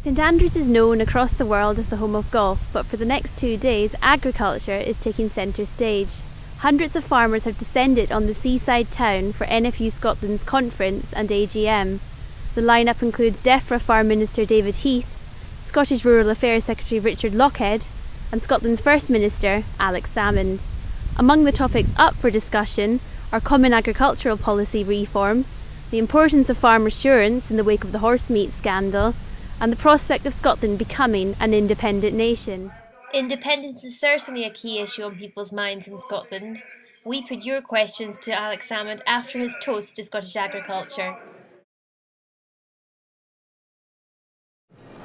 St Andrews is known across the world as the home of golf, but for the next 2 days, agriculture is taking centre stage. Hundreds of farmers have descended on the seaside town for NFU Scotland's conference and AGM. The line-up includes DEFRA First Minister David Heath, Scottish Rural Affairs Secretary Richard Lochhead, and Scotland's First Minister Alex Salmond. Among the topics up for discussion are common agricultural policy reform, the importance of farm assurance in the wake of the horse meat scandal, and the prospect of Scotland becoming an independent nation. Independence is certainly a key issue on people's minds in Scotland. We put your questions to Alex Salmond after his toast to Scottish agriculture.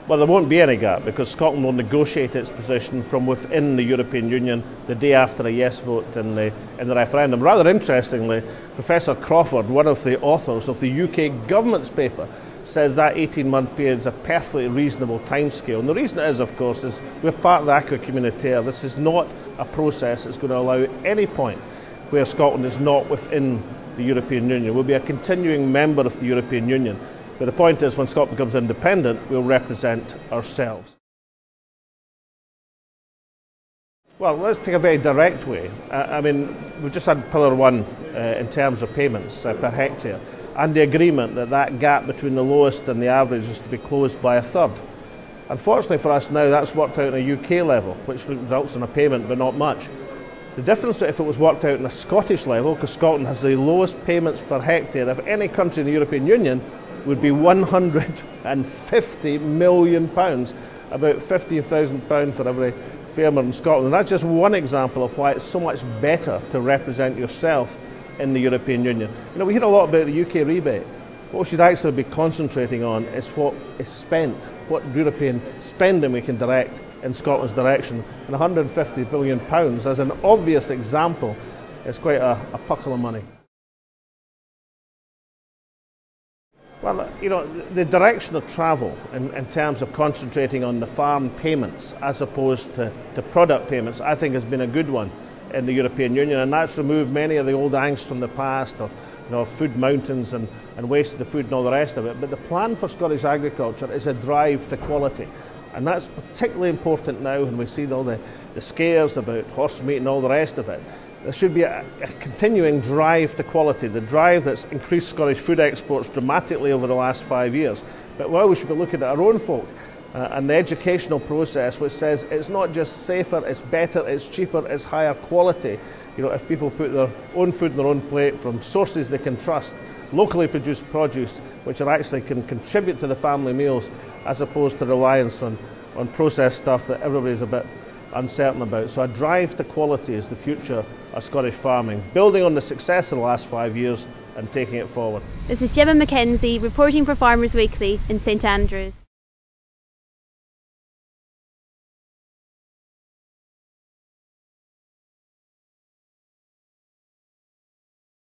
Well, there won't be any gap because Scotland will negotiate its position from within the European Union the day after a yes vote in the referendum. Rather interestingly, Professor Crawford, one of the authors of the UK government's paper, says that 18-month period is a perfectly reasonable timescale. And the reason it is, of course, is we're part of the acquis communautaire. This is not a process that's going to allow any point where Scotland is not within the European Union. We'll be a continuing member of the European Union. But the point is, when Scotland becomes independent, we'll represent ourselves. Well, let's take a very direct way. I mean, we've just had Pillar 1 in terms of payments per hectare, and the agreement that that gap between the lowest and the average is to be closed by a third. Unfortunately for us now, that's worked out on a UK level, which results in a payment, but not much. The difference if it was worked out on a Scottish level, because Scotland has the lowest payments per hectare of any country in the European Union, would be £150 million, about £15,000 for every farmer in Scotland. And that's just one example of why it's so much better to represent yourself in the European Union. You know, we hear a lot about the UK rebate. What we should actually be concentrating on is what is spent, what European spending we can direct in Scotland's direction. And £150 billion, as an obvious example, is quite a puckle of money. Well, you know, the direction of travel in terms of concentrating on the farm payments as opposed to product payments, I think has been a good one in the European Union, and that's removed many of the old angst from the past of, you know, food mountains and wasted food and all the rest of it. But the plan for Scottish agriculture is a drive to quality, and that's particularly important now when we see all the scares about horse meat and all the rest of it. There should be a continuing drive to quality, the drive that's increased Scottish food exports dramatically over the last 5 years. But well, we should be looking at our own folk and the educational process, which says it's not just safer, it's better, it's cheaper, it's higher quality. You know, if people put their own food on their own plate from sources they can trust, locally produced produce, which actually can contribute to the family meals, as opposed to reliance on processed stuff that everybody's a bit uncertain about. So a drive to quality is the future of Scottish farming, building on the success of the last 5 years and taking it forward. This is Gemma Mackenzie reporting for Farmers Weekly in St Andrews.